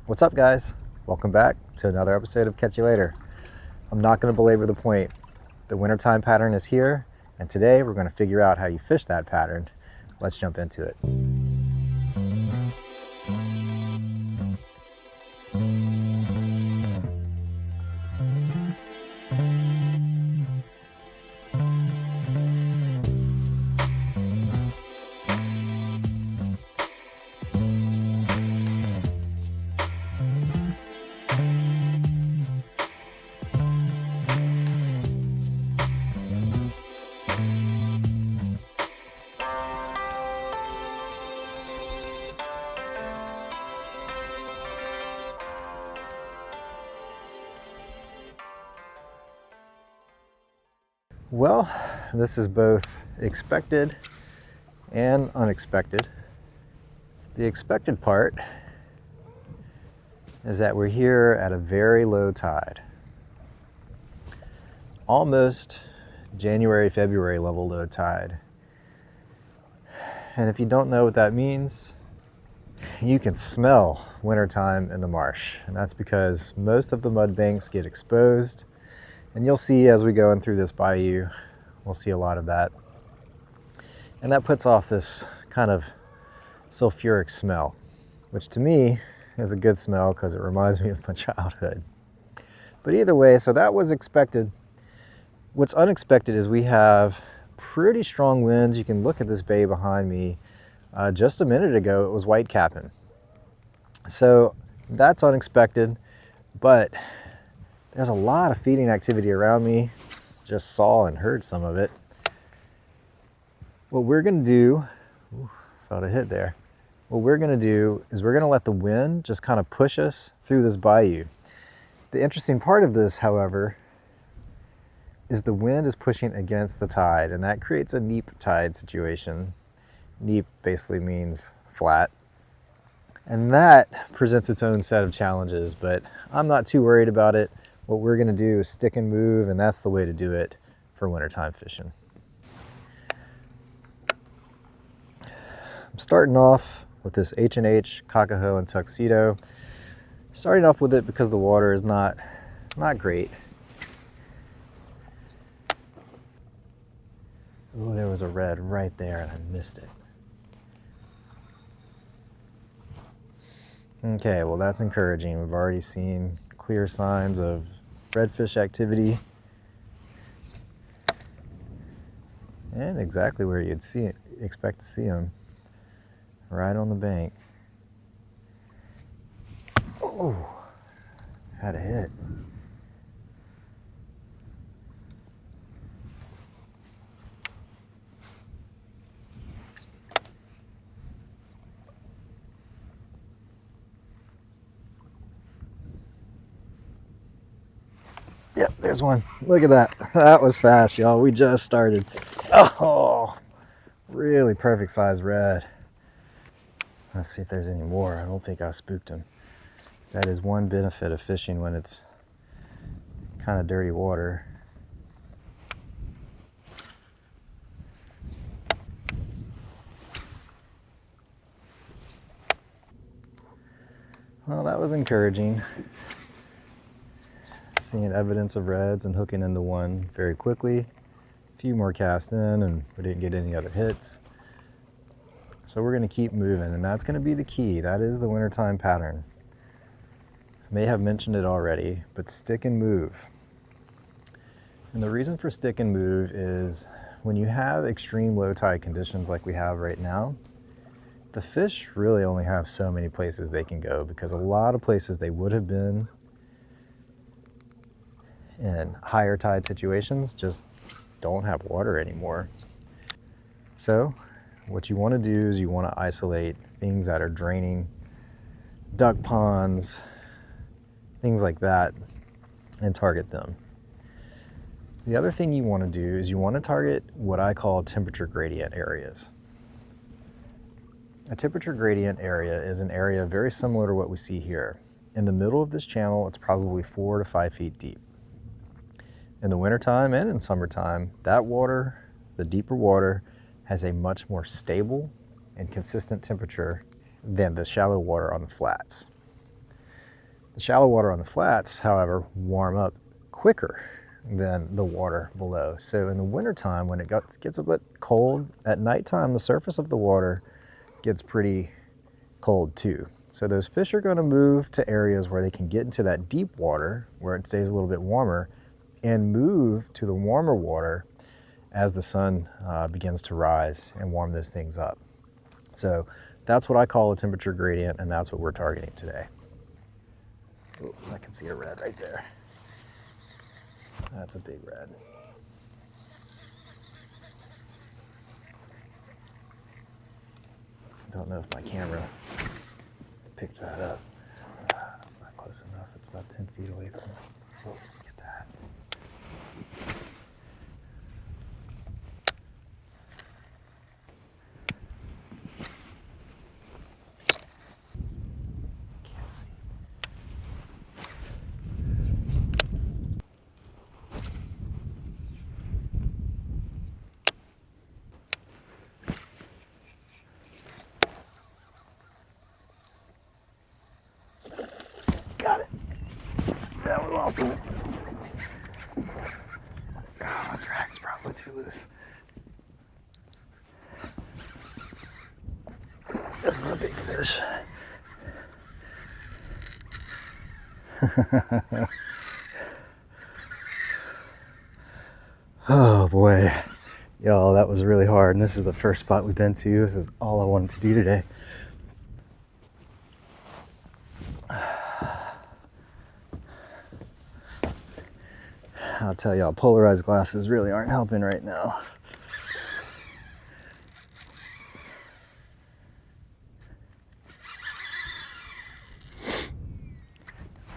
What's up, guys? Welcome back to another episode of Catch You Later. I'm not going to belabor the point. The wintertime pattern is here, and today we're going to figure out how you fish that pattern. Let's jump into it. Well, this is both expected and unexpected. The expected part is that we're here at a very low tide. Almost January, February level low tide. And if you don't know what that means, you can smell wintertime in the marsh. And that's because most of the mud banks get exposed. And you'll see as we go in through this bayou, we'll see a lot of that. And that puts off this kind of sulfuric smell, which to me is a good smell because it reminds me of my childhood. But either way, so that was expected. What's unexpected is we have pretty strong winds. You can look at this bay behind me. Just a minute ago, it was white capping. So that's unexpected, but there's a lot of feeding activity around me. Just saw and heard some of it. What we're gonna do, felt a hit there. What we're gonna do is we're gonna let the wind just kind of push us through this bayou. The interesting part of this, however, is the wind is pushing against the tide, and that creates a neap tide situation. Neap basically means flat. And that presents its own set of challenges, but I'm not too worried about it. What we're gonna do is stick and move, and that's the way to do it for wintertime fishing. I'm starting off with this H&H Kakaho and Tuxedo. Starting off with it because the water is not great. Oh, there was a red right there and I missed it. Okay, well that's encouraging. We've already seen clear signs of redfish activity. And exactly where you'd expect to see them. Right on the bank. Oh, had a hit. Yep, there's one. Look at that. That was fast, y'all. We just started. Oh, really perfect size red. Let's see if there's any more. I don't think I spooked him. That is one benefit of fishing when it's kind of dirty water. Well, that was encouraging. Seeing evidence of reds and hooking into one very quickly. A few more casts in and we didn't get any other hits. So we're gonna keep moving, and that's gonna be the key. That is the wintertime pattern. I may have mentioned it already, but stick and move. And the reason for stick and move is when you have extreme low tide conditions like we have right now, the fish really only have so many places they can go, because a lot of places they would have been in higher tide situations just don't have water anymore. So what you want to do is you want to isolate things that are draining, duck ponds, things like that, and target them. The other thing you want to do is you want to target what I call temperature gradient areas. A temperature gradient area is an area very similar to what we see here. In the middle of this channel, it's probably 4 to 5 feet deep. In the wintertime and in summertime, that water, the deeper water, has a much more stable and consistent temperature than the shallow water on the flats. The shallow water on the flats, however, warm up quicker than the water below. So in the wintertime, when it gets a bit cold, at nighttime, the surface of the water gets pretty cold too. So those fish are going to move to areas where they can get into that deep water, where it stays a little bit warmer, and move to the warmer water as the sun begins to rise and warm those things up. So that's what I call a temperature gradient, and that's what we're targeting today. Oh, I can see a red right there. That's a big red. Don't know if my camera picked that up. It's not close enough. It's about 10 feet away from me. Oh, look at that. Can't see. Got it. That was awesome. Oh, my drag's probably too loose. This is a big fish. Oh boy. Y'all, that was really hard. And this is the first spot we've been to. This is all I wanted to do today. I'll tell y'all, polarized glasses really aren't helping right now.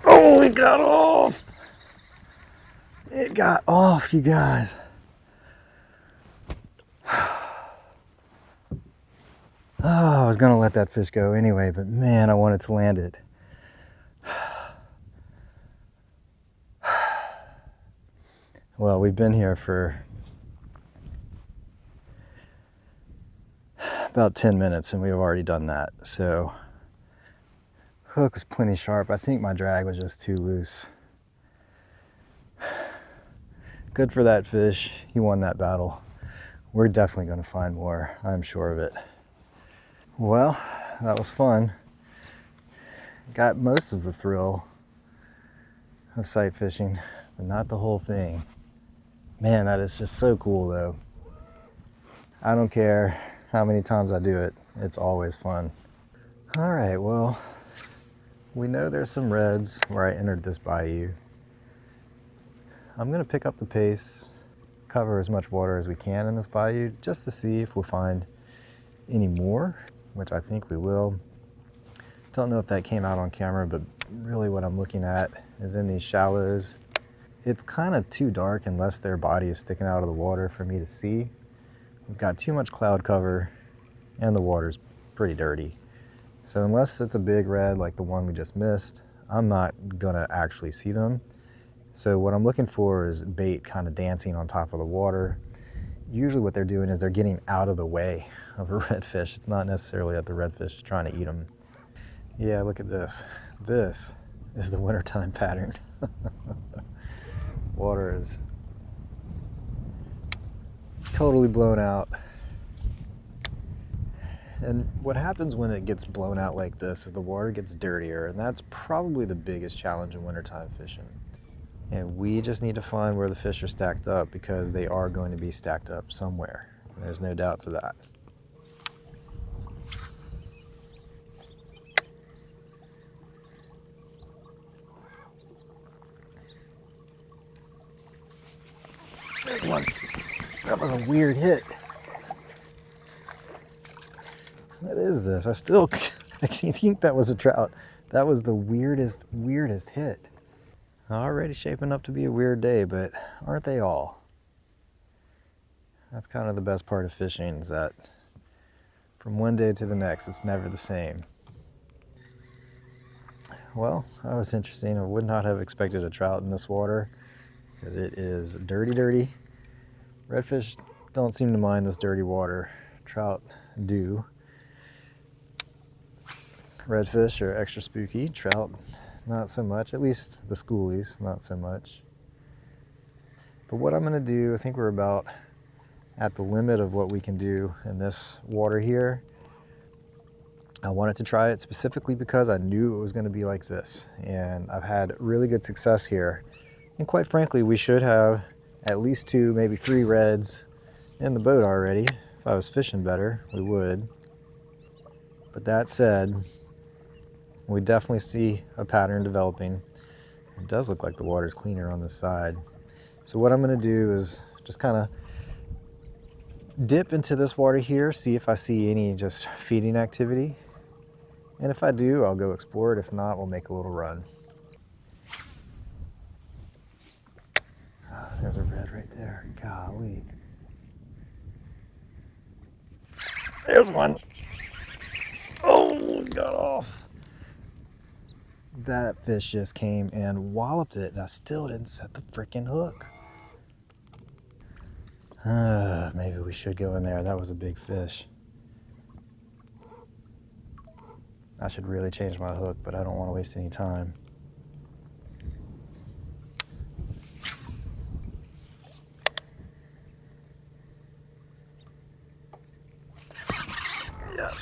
Oh, it got off! It got off, you guys. Oh, I was gonna let that fish go anyway, but man, I wanted to land it. Well, we've been here for about 10 minutes and we've already done that. So, hook was plenty sharp. I think my drag was just too loose. Good for that fish. He won that battle. We're definitely going to find more. I'm sure of it. Well, that was fun. Got most of the thrill of sight fishing, but not the whole thing. Man, that is just so cool though. I don't care how many times I do it. It's always fun. All right, well, we know there's some reds where I entered this bayou. I'm gonna pick up the pace, cover as much water as we can in this bayou just to see if we'll find any more, which I think we will. Don't know if that came out on camera, but really what I'm looking at is in these shallows. It's kind of too dark unless their body is sticking out of the water for me to see. We've got too much cloud cover and the water's pretty dirty. So unless it's a big red like the one we just missed, I'm not gonna actually see them. So what I'm looking for is bait kind of dancing on top of the water. Usually what they're doing is they're getting out of the way of a redfish. It's not necessarily that the redfish is trying to eat them. Yeah, look at this. This is the wintertime pattern. Water is totally blown out. And what happens when it gets blown out like this is the water gets dirtier, and that's probably the biggest challenge in wintertime fishing. And we just need to find where the fish are stacked up, because they are going to be stacked up somewhere. There's no doubt to that. Big one. That was a weird hit. What is this? I can't think that was a trout. That was the weirdest hit. Already shaping up to be a weird day, but aren't they all? That's kind of the best part of fishing, is that from one day to the next, it's never the same. Well, that was interesting. I would not have expected a trout in this water, because it is dirty. Redfish don't seem to mind this dirty water. Trout do. Redfish are extra spooky. Trout, not so much. At least the schoolies, not so much. But what I'm gonna do, I think we're about at the limit of what we can do in this water here. I wanted to try it specifically because I knew it was gonna be like this. And I've had really good success here. And quite frankly, we should have at least 2, maybe 3 reds in the boat already. If I was fishing better, we would. But that said, we definitely see a pattern developing. It does look like the water's cleaner on this side. So what I'm gonna do is just kind of dip into this water here, see if I see any just feeding activity. And if I do, I'll go explore it. If not, we'll make a little run. There's a red right there. Golly. There's one. Oh, got off. That fish just came and walloped it, and I still didn't set the freaking hook. Maybe we should go in there. That was a big fish. I should really change my hook, but I don't want to waste any time. Yeah.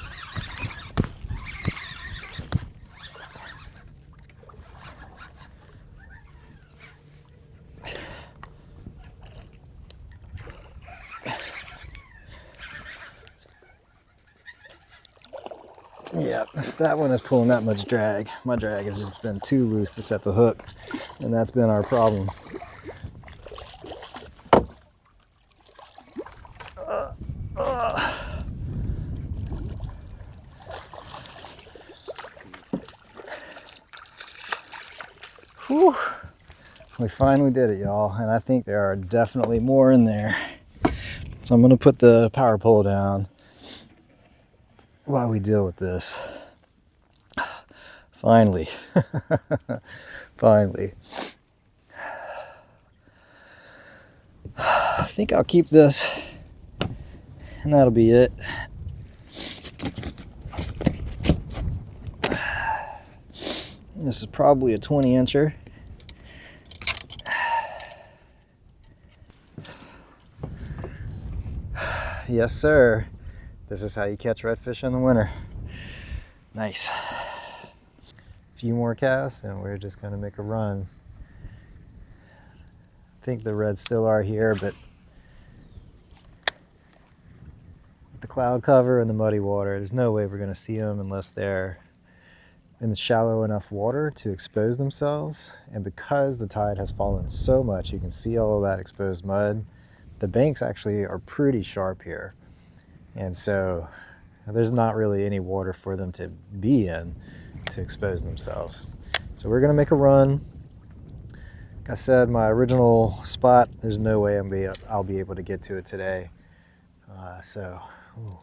Yeah, that one is pulling that much drag. My drag has just been too loose to set the hook, and that's been our problem. Whew. We finally did it, y'all, and I think there are definitely more in there. So I'm gonna put the power pole down while we deal with this. Finally. Finally. I think I'll keep this, and that'll be it. This is probably a 20-incher. Yes, sir. This is how you catch redfish in the winter. Nice. A few more casts and we're just gonna make a run. I think the reds still are here, but with the cloud cover and the muddy water, there's no way we're gonna see them unless they're in shallow enough water to expose themselves. And because the tide has fallen so much, you can see all of that exposed mud. The banks actually are pretty sharp here. And so there's not really any water for them to be in to expose themselves. So we're gonna make a run. Like I said, my original spot, there's no way I'll be able to get to it today. Ooh.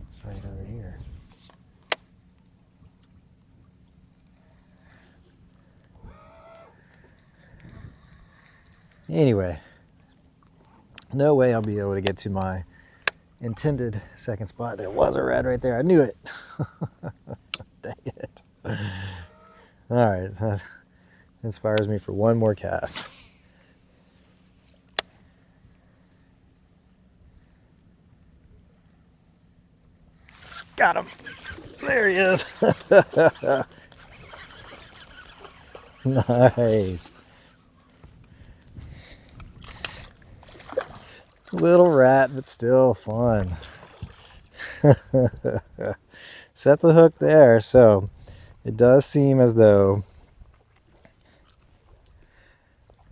It's right over here. Anyway, no way I'll be able to get to my intended second spot. There was a red right there. I knew it. Dang it. All right, that inspires me for one more cast. Got him. There he is. Nice. Little rat, but still fun. Set the hook there. So it does seem as though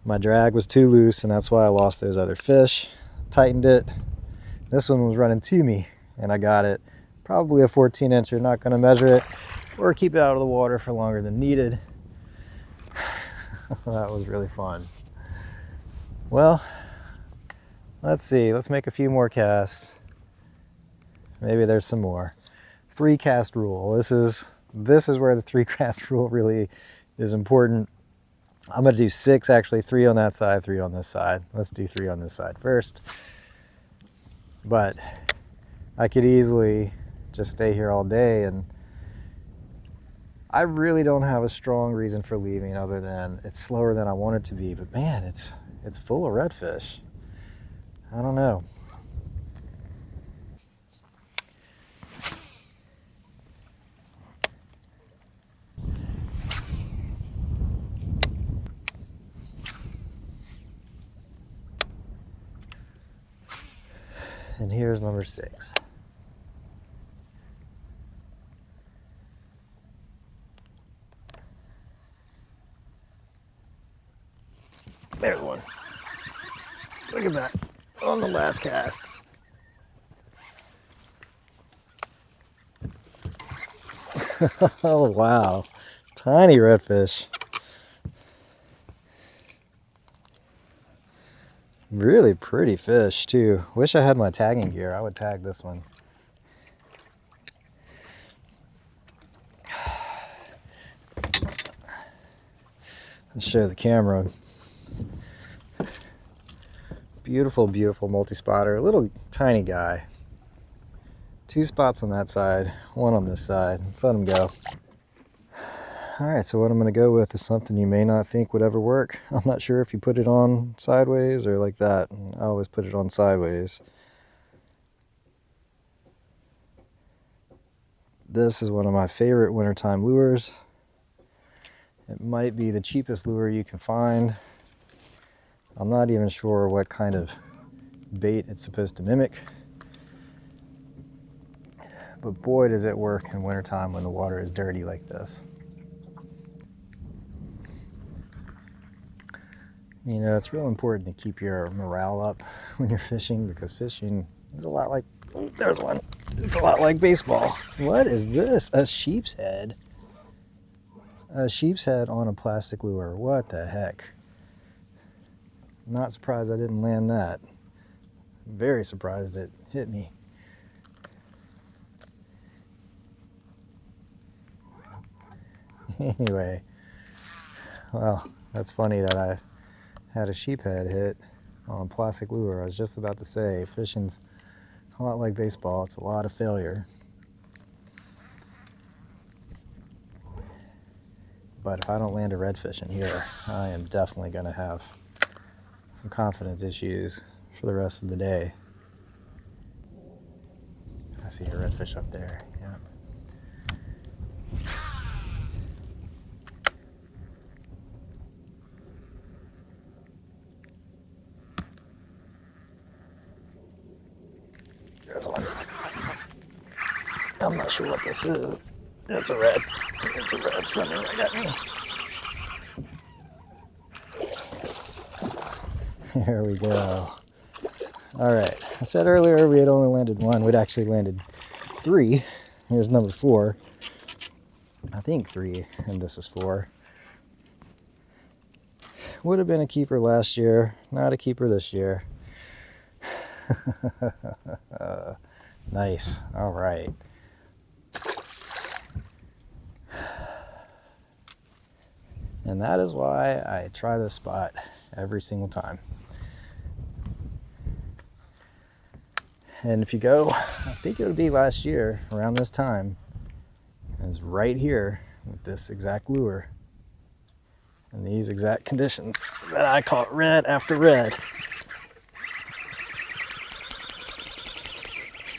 my drag was too loose, and that's why I lost those other fish. Tightened it. This one was running to me, and I got it. Probably a 14-incher. Not going to measure it or keep it out of the water for longer than needed. That was really fun. Well, let's see. Let's make a few more casts. Maybe there's some more. 3-cast rule. This is where the 3-cast rule really is important. I'm going to do 6 actually. 3 on that side, 3 on this side. Let's do 3 on this side first. But I could easily just stay here all day. And I really don't have a strong reason for leaving other than it's slower than I want it to be. But man, it's full of redfish. I don't know. And here's number 6. There's one. Look at that on the last cast. Oh wow, tiny redfish. Really pretty fish too. Wish I had my tagging gear. I would tag this one. Let's show the camera. Beautiful, beautiful multi-spotter. A little tiny guy. 2 spots on that side, 1 on this side. Let's let him go. All right, so what I'm going to go with is something you may not think would ever work. I'm not sure if you put it on sideways or like that. I always put it on sideways. This is one of my favorite wintertime lures. It might be the cheapest lure you can find. I'm not even sure what kind of bait it's supposed to mimic. But boy, does it work in wintertime when the water is dirty like this. You know, it's real important to keep your morale up when you're fishing, because fishing is a lot like, oh, there's one. It's a lot like baseball. What is this? A sheep's head. A sheep's head on a plastic lure. What the heck? Not surprised I didn't land that. Very surprised it hit me. Anyway, well, that's funny that I had a sheephead hit on plastic lure. I was just about to say, fishing's a lot like baseball. It's a lot of failure. But if I don't land a redfish in here, I am definitely going to have some confidence issues for the rest of the day. I see a redfish up there. Yeah. There's one. I'm not sure what this is. It's a red. It's a red swimming right at me. There we go. All right. I said earlier we had only landed 1. We'd actually landed 3. Here's number 4. I think 3, and this is 4. Would have been a keeper last year. Not a keeper this year. Nice. All right. And that is why I try this spot every single time. And if you go, I think it would be last year around this time, is right here with this exact lure and these exact conditions that I caught red after red.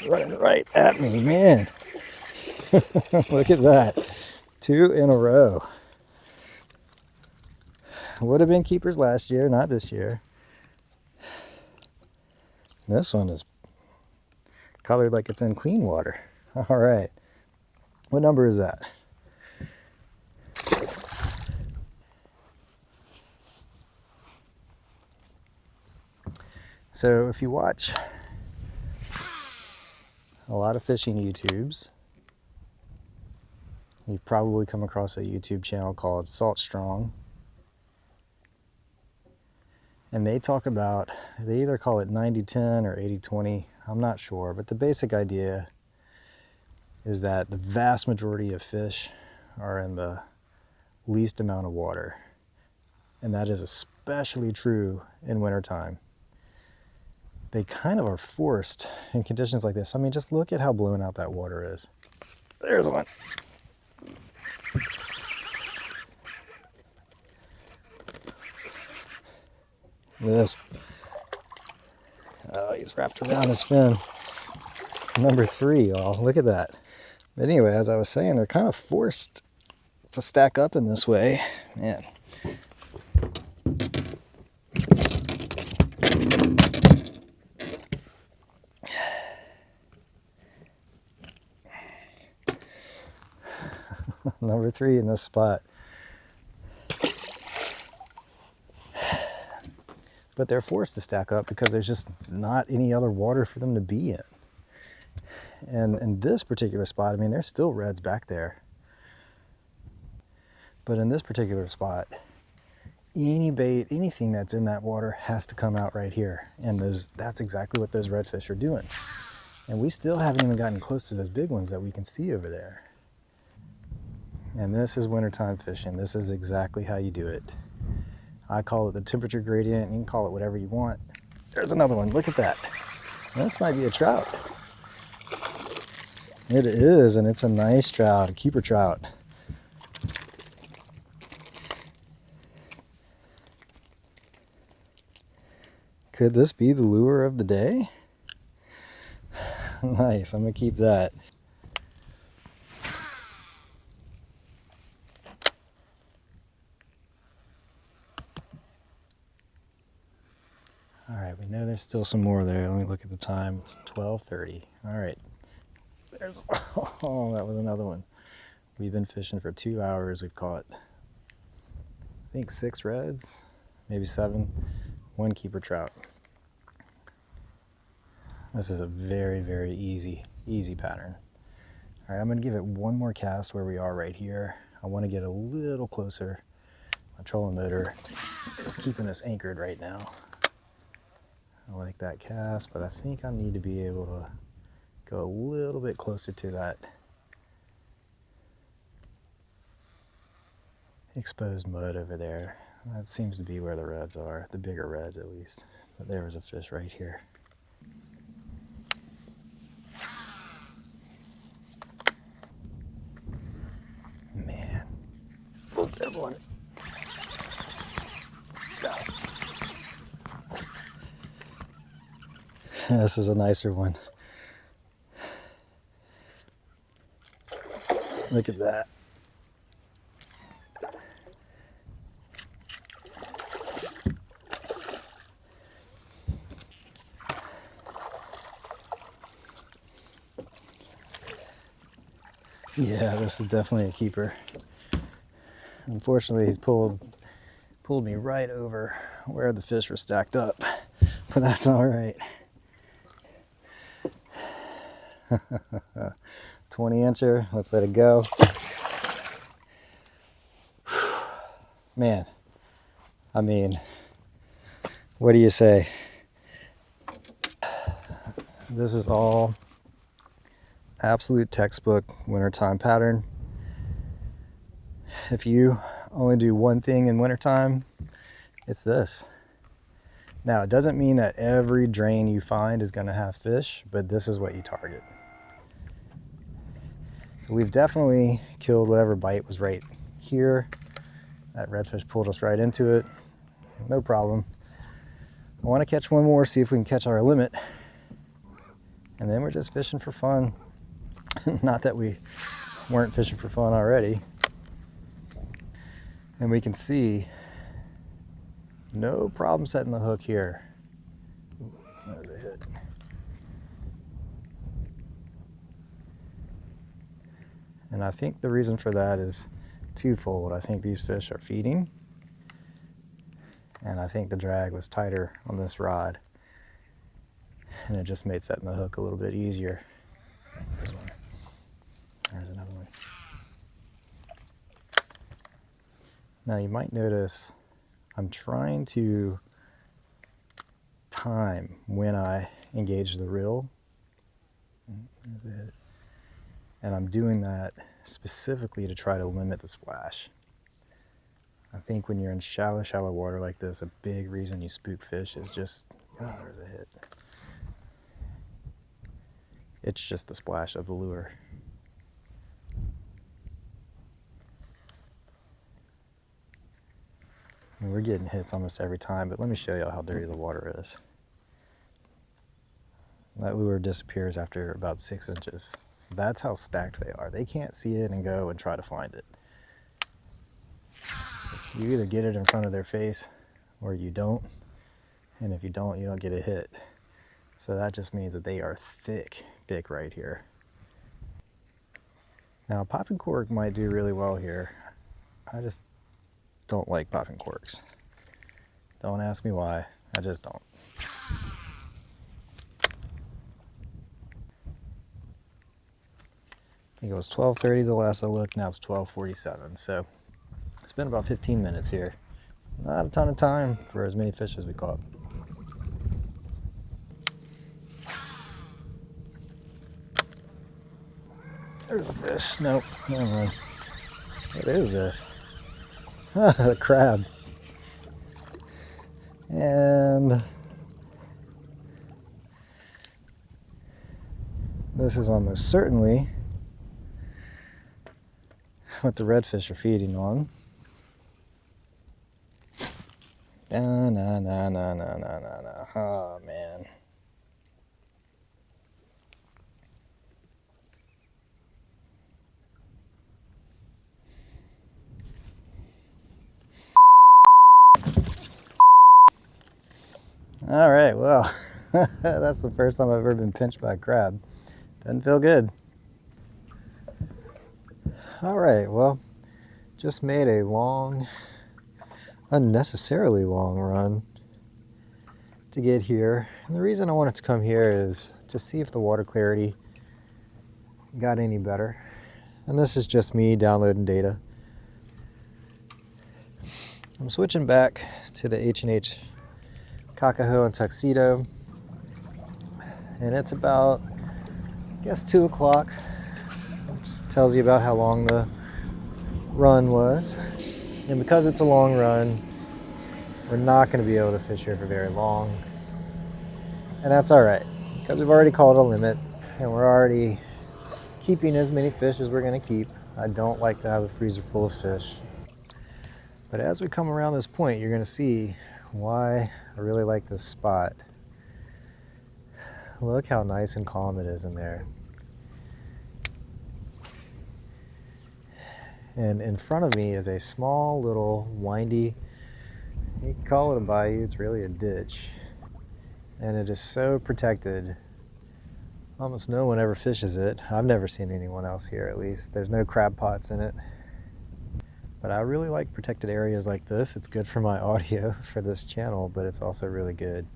Running right at me, man. Look at that. 2 in a row. Would have been keepers last year, not this year. This one is colored like it's in clean water. All right. What number is that? So if you watch a lot of fishing YouTubes, you've probably come across a YouTube channel called Salt Strong. And they talk about, they either call it 90-10 or 80-20, I'm not sure, but the basic idea is that the vast majority of fish are in the least amount of water. And that is especially true in wintertime. they kind of are forced in conditions like this. I mean, just look at how blown out that water is. There's one. This, oh, he's wrapped around his fin. Number 3, y'all. Look at that. But anyway, as I was saying, they're kind of forced to stack up in this way. Man. Number 3 in this spot. But they're forced to stack up because there's just not any other water for them to be in. And in this particular spot, I mean, there's still reds back there. But in this particular spot, any bait, anything that's in that water has to come out right here. And that's exactly what those redfish are doing. And we still haven't even gotten close to those big ones that we can see over there. And this is wintertime fishing. This is exactly how you do it. I call it the temperature gradient. You can call it whatever you want. There's another one. Look at that. This might be a trout. It is, and it's a nice trout, a keeper trout. Could this be the lure of the day? Nice, I'm gonna keep that. All right, we know there's still some more there. Let me look at the time. It's 12:30. All right. There's, oh, that was another one. We've been fishing for 2 hours. We've caught, I think, 6 reds, maybe 7, 1 keeper trout. This is a very, very easy pattern. All right, I'm gonna give it one more cast where we are right here. I wanna get a little closer. My trolling motor is keeping us anchored right now. I like that cast, but I think I need to be able to go a little bit closer to that exposed mud over there. That seems to be where the reds are, the bigger reds at least. But there was a fish right here. Man. Oh, there's one. This is a nicer one. Look at that. Yeah, this is definitely a keeper. Unfortunately, he's pulled me right over where the fish were stacked up, but that's all right. 20-incher, let's let it go. Man, I mean, what do you say? This is all absolute textbook wintertime pattern. If you only do one thing in wintertime, it's this. Now, it doesn't mean that every drain you find is going to have fish, but this is what you target. So we've definitely killed whatever bite was right here. That redfish pulled us right into it. No problem. I want to catch one more, see if we can catch our limit. And then we're just fishing for fun. Not that we weren't fishing for fun already. And we can see no problem setting the hook here. Ooh, that was a hit. And I think the reason for that is twofold. I think these fish are feeding, and I think the drag was tighter on this rod, and it just made setting the hook a little bit easier. There's one. There's another one. Now you might notice I'm trying to time when I engage the reel. There's a hit. And I'm doing that specifically to try to limit the splash. I think when you're in shallow water like this, a big reason you spook fish is just, oh, there's a hit. It's just the splash of the lure. And we're getting hits almost every time, but let me show you how dirty the water is. That lure disappears after about 6 inches. That's how stacked they are. They can't see it and go and try to find it. You either get it in front of their face or you don't. And if you don't get a hit. So that just means that they are thick right here. Now, popping cork might do really well here. I just don't like popping corks. Don't ask me why, I just don't. I think it was 12:30 the last I looked, now it's 12:47. So it's been about 15 minutes here. Not a ton of time for as many fish as we caught. There's a fish. Nope, never mind. What is this? A crab. And this is almost certainly what the redfish are feeding on. No. Oh, man. All right, well, that's the first time I've ever been pinched by a crab. Doesn't feel good. All right, well, just made a long, unnecessarily long run to get here. And the reason I wanted to come here is to see if the water clarity got any better. And this is just me downloading data. I'm switching back to the H&H Kakaho and Tuxedo, and it's about, I guess, 2 o'clock, which tells you about how long the run was. And because it's a long run, we're not going to be able to fish here for very long, and that's all right, because we've already called a limit, and we're already keeping as many fish as we're going to keep. I don't like to have a freezer full of fish, but as we come around this point, you're going to see why I really like this spot. Look how nice and calm it is in there. And in front of me is a small little windy, you can call it a bayou, it's really a ditch. And it is so protected. Almost no one ever fishes it. I've never seen anyone else here, at least. There's no crab pots in it. But I really like protected areas like this. It's good for my audio for this channel, but it's also really good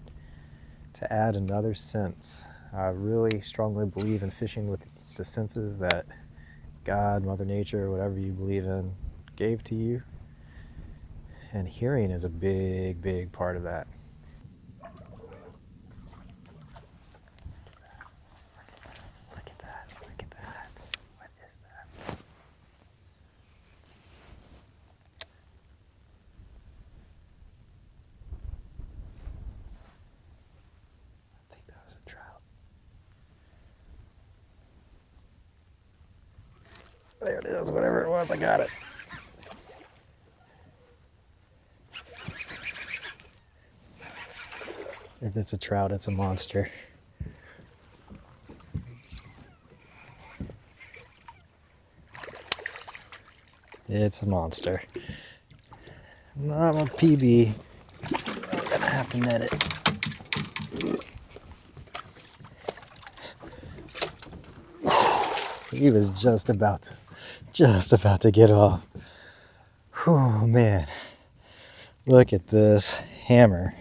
to add another sense. I really strongly believe in fishing with the senses that God, Mother Nature, whatever you believe in, gave to you. And hearing is a big part of that. Look at that. What is that? I think that was a trout. There it is, whatever it was, I got it. If it's a trout, it's a monster. It's a monster. Not a PB. I'm gonna have to net it. He was just about to get off. Oh man, look at this hammer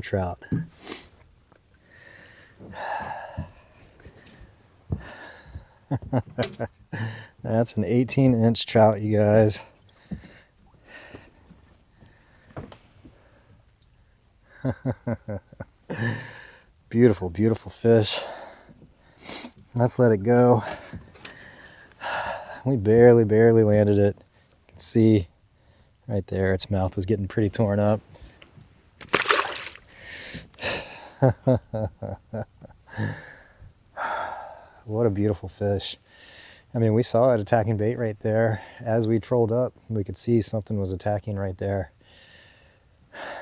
trout. That's an 18-inch trout, you guys. Beautiful fish. Let's let it go. We barely landed it. You can see right there, its mouth was getting pretty torn up. What a beautiful fish. I mean, we saw it attacking bait right there. As we trolled up, we could see something was attacking right there.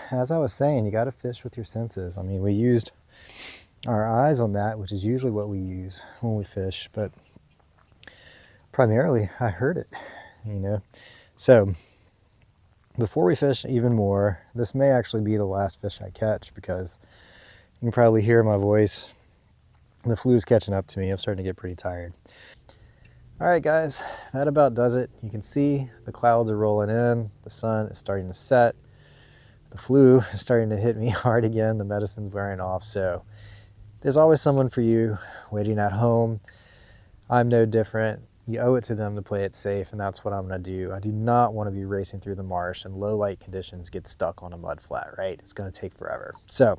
As I was saying, you got to fish with your senses. I mean, we used our eyes on that, which is usually what we use when we fish, but primarily I heard it, you know. So before we fish even more, this may actually be the last fish I catch, because you can probably hear my voice. The flu is catching up to me. I'm starting to get pretty tired. All right, guys, that about does it. You can see the clouds are rolling in. The sun is starting to set. The flu is starting to hit me hard again. The medicine's wearing off. So there's always someone for you waiting at home. I'm no different. You owe it to them to play it safe, and that's what I'm going to do. I do not want to be racing through the marsh and low light conditions get stuck on a mud flat, right? It's going to take forever. So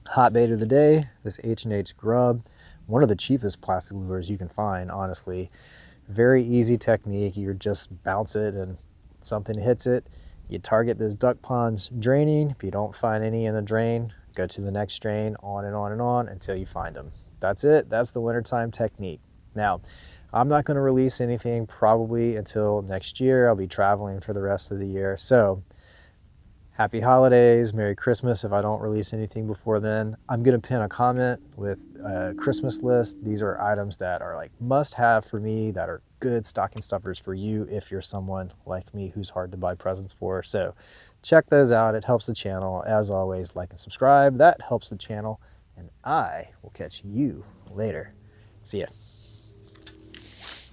hot bait of the day, this H&H grub, one of the cheapest plastic lures you can find, honestly. Very easy technique. You just bounce it and something hits it. You target those duck ponds draining. If you don't find any in the drain, go to the next drain, on and on and on until you find them. That's it. That's the wintertime technique. Now, I'm not going to release anything probably until next year. I'll be traveling for the rest of the year. So happy holidays, Merry Christmas if I don't release anything before then. I'm going to pin a comment with a Christmas list. These are items that are like must have for me, that are good stocking stuffers for you if you're someone like me who's hard to buy presents for. So check those out. It helps the channel. As always, like and subscribe. That helps the channel. And I will catch you later. See ya.